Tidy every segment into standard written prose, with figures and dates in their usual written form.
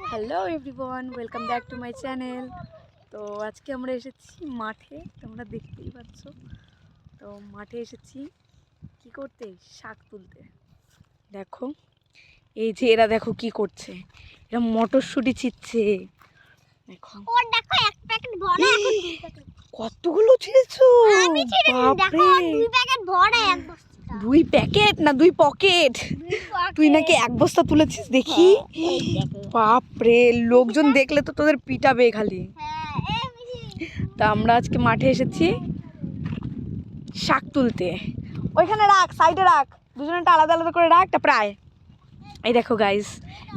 Hello everyone, welcome back to my channel. তো আজকে আমরা এসেছি মাঠে, তোমরা দেখতেই পাচ্ছ। তো মাঠে এসেছি কি করতে? শাক তুলতে। দেখো এই যে এরা দেখো কি করছে, এরা মটরশুঁটি ছিঁড়ছে। দেখো কতগুলো ছিঁড়েছো? দুই প্যাকেট না দুই পকেট? তুই নাকি এক বস্তা তুলেছিস দেখি। বাপরে, লোকজন দেখলে তো তোদের পিটাবে খালি। তা আমরা আজকে মাঠে এসেছি শাক তুলতে। ওইখানে রাখ, সাইডে রাখ, দুজনেটা আলাদা আলাদা করে রাখ। তারপরে আয়। এই দেখো গাইস,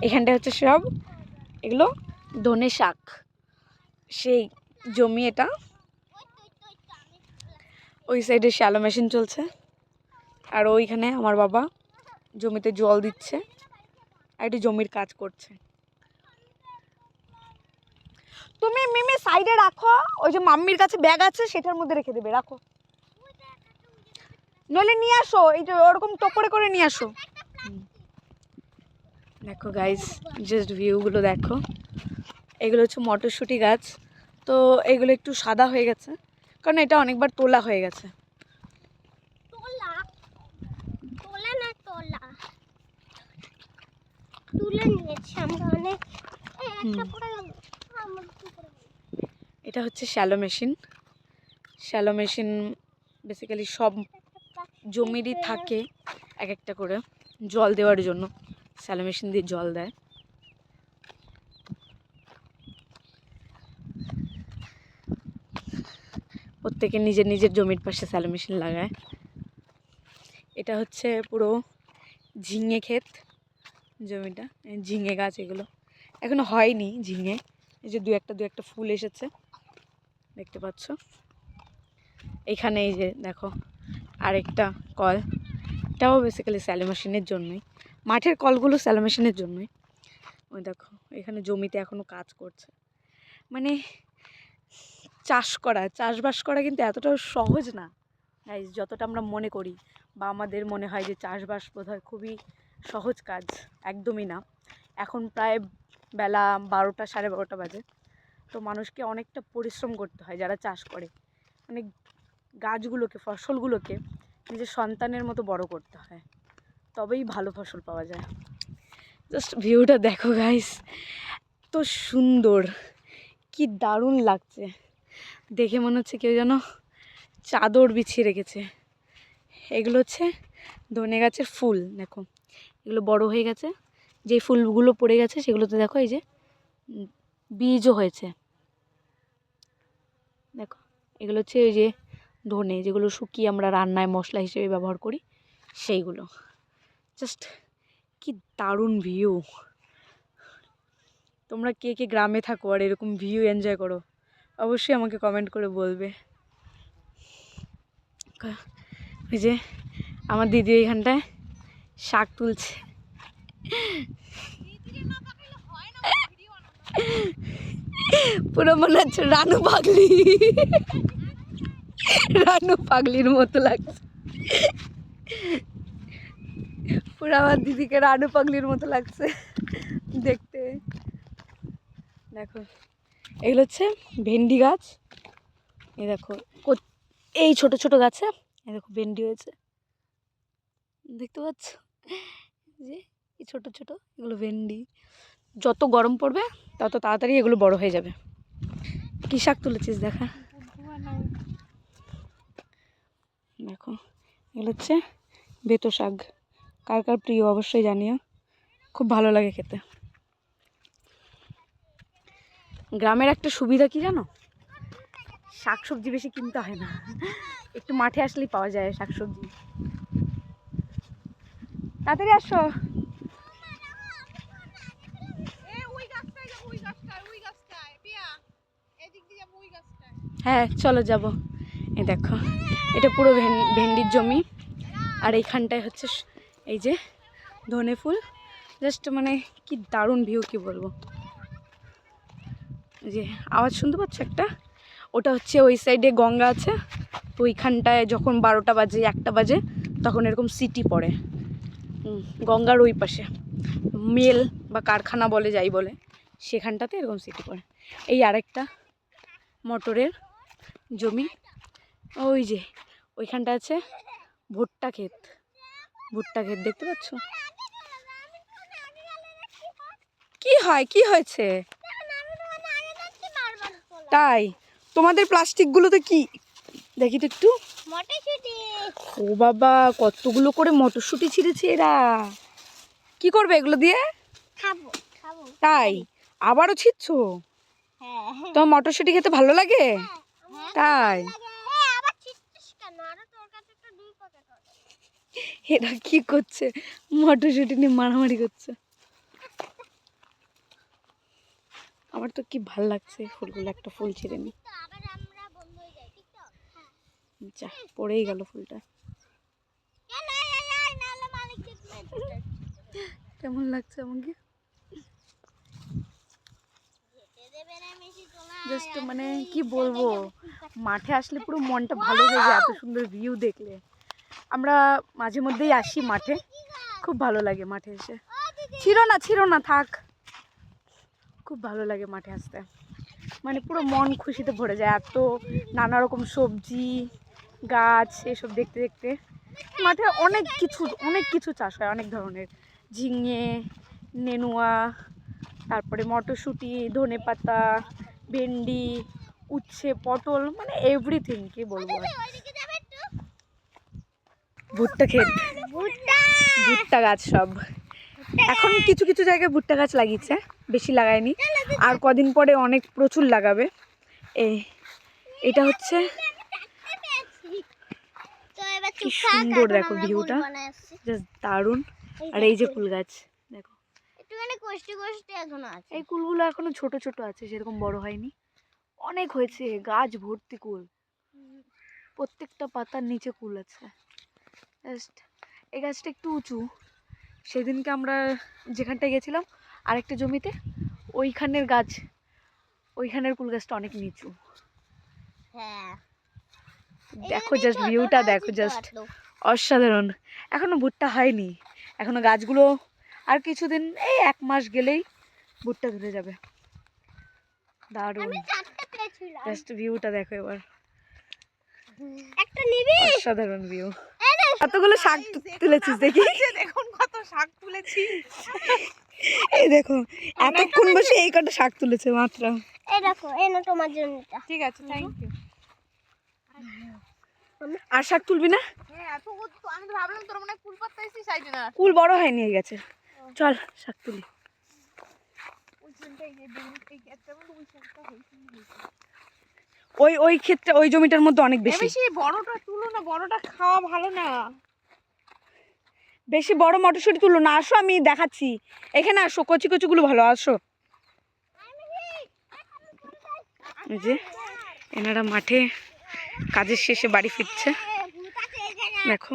এখানটা হচ্ছে সব এগুলো ধনে শাক। সেই জমি এটা, ওই সাইডে শ্যালো মেশিন চলছে, আর ওইখানে আমার বাবা জমিতে জল দিচ্ছে আর একটু জমির কাজ করছে। তুমি মিমি সাইডে রাখো, ওই যে মাম্মির কাছে ব্যাগ আছে সেটার মধ্যে রেখে দেবে, রাখো। নইলে নিয়ে আসো, এই যে ওরকম টপরে করে নিয়ে আসো। দেখো গাইস, জাস্ট ভিউগুলো দেখো। এগুলো হচ্ছে মটরশুঁটি গাছ। তো এগুলো একটু সাদা হয়ে গেছে কারণ এটা অনেকবার তোলা হয়ে গেছে। এটা হচ্ছে shallow machine. Shallow machine basically সব জমিরই থাকে এক একটা করে জল দেওয়ার জন্য। শ্যালো মেশিন দিয়ে জল দেয়। প্রত্যেকে নিজের নিজের জমির পাশে শ্যালো মেশিন লাগায়। এটা হচ্ছে পুরো ঝিঙে ক্ষেত, জমিটা ঝিঙে গাছ। এগুলো এখনো হয়নি ঝিঙে, এই যে দু একটা ফুল এসেছে দেখতে পাচ্ছ। এইখানে এই যে দেখো আরেকটা কল, এটাও বেসিক্যালি শ্যালো মেশিনের জন্যই। মাঠের কলগুলো শ্যালো মেশিনের জন্যই। ওই দেখো এখানে জমিতে এখনো কাজ করছে। মানে চাষবাস করা কিন্তু এতটাও সহজ না গাইস, যতটা আমরা মনে করি বা আমাদের মনে হয় যে চাষবাস বোধহয় খুবই সহজ কাজ। একদমই না। এখন প্রায় বেলা 12টা, 12:30 বাজে। তো মানুষকে অনেকটা পরিশ্রম করতে হয় যারা চাষ করে। মানে গাছগুলোকে, ফসলগুলোকে নিজের সন্তানের মতো বড় করতে হয়, তবেই ভালো ফসল পাওয়া যায়। জাস্ট ভিউটা দেখো গাইস, তো সুন্দর, কি দারুণ লাগছে দেখে। মনে হচ্ছে কেউ যেন চাদর বিছিয়ে রেখেছে। এগুলো হচ্ছে ধনে গাছের ফুল। দেখো এগুলো বড় হয়ে গেছে, যে ফুলগুলো পড়ে গেছে সেগুলোতে দেখো এই যে বীজও হয়েছে। দেখো এগুলো হচ্ছে ওই যে ধনে, যেগুলো শুকিয়ে আমরা রান্নায় মশলা হিসেবে ব্যবহার করি, সেইগুলো। জাস্ট কি দারুণ ভিউ। তোমরা কে কে গ্রামে থাকো আর এরকম ভিউ এনজয় করো, অবশ্যই আমাকে কমেন্ট করে বলবে। ওই যে আমার দিদি এইখানটায় শাক তুলছে। পুরো মনে হচ্ছে রানু পাগলির মতো লাগছে। পুরো আমার দিদিকে রানু পাগলির মতো লাগছে দেখতে। দেখো এগুলো হচ্ছে ভেন্ডি গাছ। এই দেখো এই ছোট ছোট গাছে এই দেখো ভেন্ডি হয়েছে, দেখতে পাচ্ছ? যে এই ছোট ছোট এগুলো ভেন্ডি। যত গরম পড়বে তত তাড়াতাড়ি এগুলো বড় হয়ে যাবে। কি শাক তুলেছিস দেখা? দেখো এগুলো হচ্ছে বেতো শাক। কার কার প্রিয় অবশ্যই জানিও, খুব ভালো লাগে খেতে। গ্রামের একটা সুবিধা কি জানো? শাকসবজি বেশি কিনতে হয় না, একটু মাঠে আসলেই পাওয়া যায় শাকসবজি। তাড়াতাড়ি আসো। হ্যাঁ চলো যাব। এই দেখো এটা পুরো ভেন্ডির জমি, আর এইখানটায় হচ্ছে এই যে ধনে ফুল। জাস্ট মানে কি দারুণ ভিউ, কি বলবো। যে আওয়াজ শুনতে পাচ্ছ একটা, ওটা হচ্ছে ওই সাইডে গঙ্গা আছে। তো ওইখানটায় যখন 12টা বাজে, 1টা বাজে, তখন এরকম সিটি পড়ে গঙ্গার ওই পাশে। মিল বা কারখানা বলে যাই বলে, সেখানটাতে এরকম সিটি পড়ে। এই আরেকটা মটরের জমি, ওই যে ওইখানটা আছে ভুট্টা ক্ষেত। ভুট্টা ক্ষেত দেখতে পাচ্ছ? কি হয়, কি হয়েছে? তাই তোমাদের প্লাস্টিকগুলোতে কি দেখি তো একটু। ও বাবা, কতগুলো করে মটরশুঁটি ছিঁড়েছে এরা। কি করবে এগুলো দিয়ে? তাই আবারও ছিঁড়ছো? তোমার মটরশুঁটি খেতে ভালো লাগে? তাই এরা কি করছে? মটরশুঁটি নিয়ে মারামারি করছে। আমার তো কি ভাল লাগছে ফুলগুলো। একটা ফুল ছিঁড়ে নি, যা পড়েই গেল ফুলটা। কেমন লাগছে আমাকে? জাস্ট মানে কি বলবো, মাঠে আসলে পুরো মনটা ভালো হয়ে যায় এত সুন্দর ভিউ দেখলে। আমরা মাঝে মধ্যেই আসি মাঠে, খুব ভালো লাগে মাঠে এসে। ছিল না থাক। খুব ভালো লাগে মাঠে আসতে, মানে পুরো মন খুশিতে ভরে যায়। এত নানা রকম সবজি গাছ এসব দেখতে দেখতে। মাঠে অনেক কিছু চাষ হয়, অনেক ধরনের। ঝিঙে, নেনুয়া, তারপরে মটরশুঁটি, ধনেপাতা, ভেন্ডি, উচ্ছে, পটল, মানে এভরিথিং। কি বলবো, ভুট্টা ক্ষেত, ভুট্টা গাছ সব। এখন কিছু কিছু জায়গায় ভুট্টা গাছ লাগিয়েছে, বেশি লাগায়নি। আর কদিন পরে অনেক প্রচুর লাগাবে। এটা হচ্ছে কি সুন্দর, দেখো ভিউটা জাস্ট দারুণ। আর এই যে কুল গাছ দেখো, এই কুলগুলো এখনো ছোট ছোট আছে, সেরকম বড় হয়নি। অনেক হয়েছে, গাছ ভর্তি কুল, প্রত্যেকটা পাতার নিচে কুল আছে। জাস্ট এই গাছটা একটু উঁচু। সেদিনকে আমরা যেখানটায় গেছিলাম আরেকটা জমিতে, ওইখানের গাছ, ওইখানের কুল গাছটা অনেক নিচু। দেখো জাস্ট ভিউটা দেখো, জাস্ট অসাধারণ। এখনো ভুট্টা হয়নি, এখনো গাছগুলো আর কিছুদিন, এই 1 মাস গেলেই ভুট্টা ধরে যাবে। দারুণ, জাস্ট ভিউটা দেখো এবার, অসাধারণ ভিউ। কতগুলো শাক তুলেছিস দেখি, দেখুন কত শাক তুলেছি। এই দেখো এতক্ষণ বসে এই কটা শাক তুলেছে মাত্র। এই দেখো, এই না তোমার জন্য। ঠিক আছে, থ্যাংক ইউ। আর শাক তুলবি না? আমি ভাবলাম তোর মনে কুল পাতা এসেছি, সাই না কুল বড় হয়নি, হয়ে গেছে। চল শাক তুলি। ওই ক্ষেত্রে ওই জমিটার মধ্যে অনেক বেশি। বড়টা তুলো না, বড়টা খাওয়া ভালো না। বেশি বড় মটরশুঁটি তুলো না, আসো আমি দেখাচ্ছি। এখানে আসো, কচি কচিগুলো ভালো, আসো। এই যে এনারা মাঠে কাজের শেষে বাড়ি ফিরছে। দেখো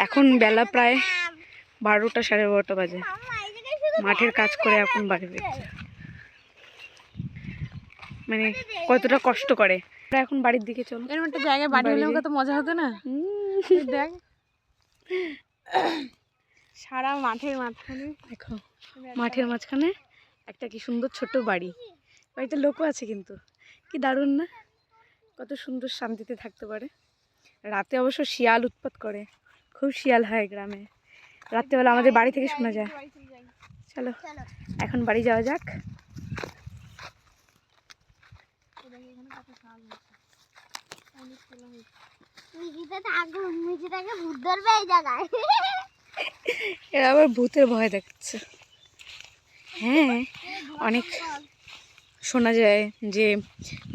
এখন বেলা প্রায় 12টা, 12:30 বাজে। মাঠের কাজ করে এখন বাড়ি ফিরছে, মানে কতটা কষ্ট করে। এখন বাড়ির দিকে চলো। এরকম একটা জায়গায় বাড়ি হলে কত মজা হতো না। দেখ সারা মাঠের মাঝখানে, দেখো মাঠের মাঝখানে একটা কি সুন্দর ছোট বাড়ি। বাড়িতে লোকও আছে কিন্তু, কি দারুণ না? কত সুন্দর শান্তিতে থাকতে পারে। রাতে অবশ্য শিয়াল উৎপাত করে, খুব শিয়াল হয় গ্রামে রাত্রেবেলা, আমাদের বাড়ি থেকে শোনা যায়। চলো এখন বাড়ি যাওয়া যাক। এরা আবার ভূতের ভয় দেখাচ্ছে। হ্যাঁ, অনেক শোনা যায় যে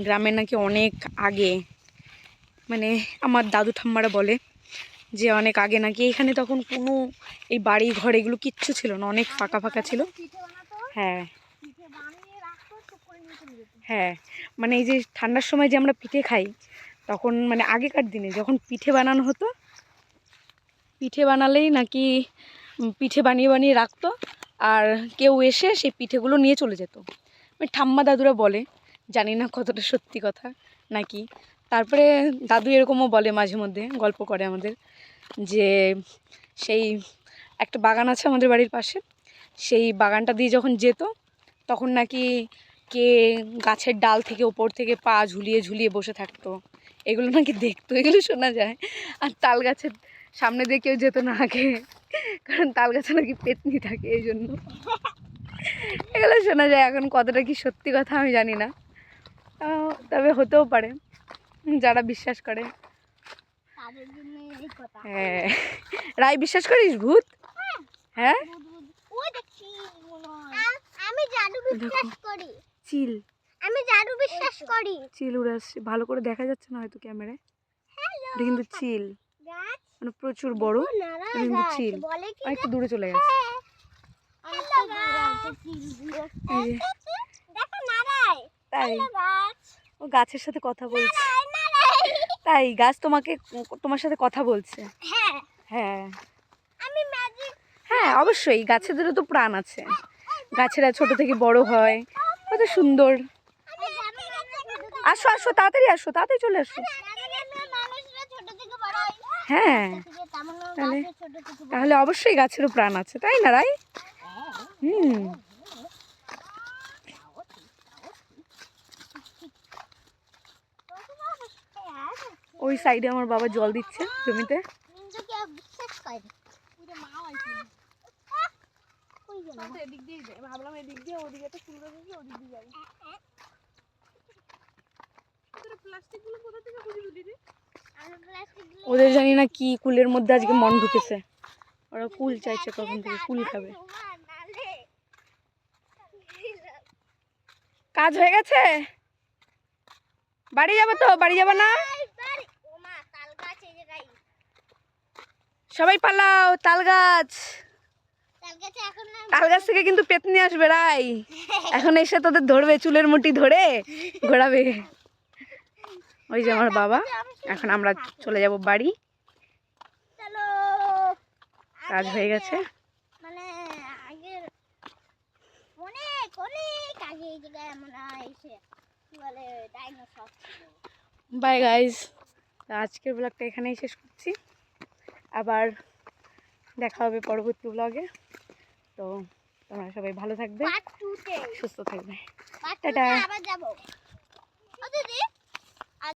গ্রামে নাকি অনেক আগে, মানে আমার দাদু ঠাম্মারা বলে যে অনেক আগে নাকি এখানে তখন কোনো এই বাড়ি ঘর এগুলো কিচ্ছু ছিল না, অনেক ফাঁকা ফাঁকা ছিল। হ্যাঁ হ্যাঁ, মানে এই যে ঠান্ডার সময় যে আমরা পিঠে খাই, তখন মানে আগেকার দিনে যখন পিঠে বানানো হতো, পিঠে বানালেই নাকি পিঠে বানিয়ে বানিয়ে রাখতো, আর কেউ এসে সেই পিঠেগুলো নিয়ে চলে যেত। মানে ঠাম্মা দাদুরা বলে, জানি না কতটা সত্যি কথা নাকি। তারপরে দাদু এরকমও বলে, মাঝে মধ্যে গল্প করে আমাদের, যে সেই একটা বাগান আছে আমাদের বাড়ির পাশে, সেই বাগানটা দিয়ে যখন যেত তখন নাকি কে গাছের ডাল থেকে ওপর থেকে পা ঝুলিয়ে ঝুলিয়ে বসে থাকতো, এগুলো নাকি দেখতো, এগুলো শোনা যায়। আর তাল গাছের সামনে দিয়ে কেউ যেত না আগে, কারণ তাল গাছে নাকি পেতনি থাকে, এই জন্য এগুলো শোনা যায়। এখন কতটা কি সত্যি কথা আমি জানি না, তবে হতেও পারে, যারা বিশ্বাস করে। হ্যাঁ, রাই বিশ্বাস করিস ভূত? হ্যাঁ, আমি জাদু বিশ্বাস করি। চিল, আমি জাদু বিশ্বাস করি। চিল উড়ে আসছে, ভালো করে দেখা যাচ্ছে না হয়তো ক্যামেরায়, এটা কিন্তু চিল, মানে প্রচুর বড়, কিন্তু চিল, অনেকটা দূরে চলে গেছে। তাই ও গাছের সাথে কথা বলছে, তাই গাছ তোমার সাথে কথা বলছে? হ্যাঁ, হ্যাঁ অবশ্যই, গাছেদেরও তো প্রাণ আছে, গাছেরা ছোট থেকে বড় হয়, কত সুন্দর। আসো আসো, তাড়াতাড়ি আসো, তাড়াতাড়ি চলে আসো। হ্যাঁ, তাহলে তাহলে অবশ্যই গাছেরও প্রাণ আছে, তাই না রাই? হুম, ওই সাইডে আমার বাবা জল দিচ্ছে জমিতে। ওদের জানি না কি কুলের মধ্যে আজকে মন ঢুকেছে, ওরা কুল চাইছে, কখন থেকে কুল খাবে। কাজ হয়ে গেছে, বাড়ি যাবে তো? বাড়ি যাবে না? সবাই পালাও, তাল গাছ, তাল গাছ থেকে কিন্তু পেতনি আসবে রাই, এখন এসে তোদের ধরবে, চুলের মুঠি ধরে ঘোরাবে। ওই যে আমার বাবা, এখন আমরা চলে যাব বাড়ি, কাজ হয়ে গেছে। বাই গাইজ, আজকের ব্লগটা এখানেই শেষ করছি, আবার দেখা হবে পরবর্তী ব্লগে। তো তোমরা সবাই ভালো থাকবে, সুস্থ থাকবে, টাটা।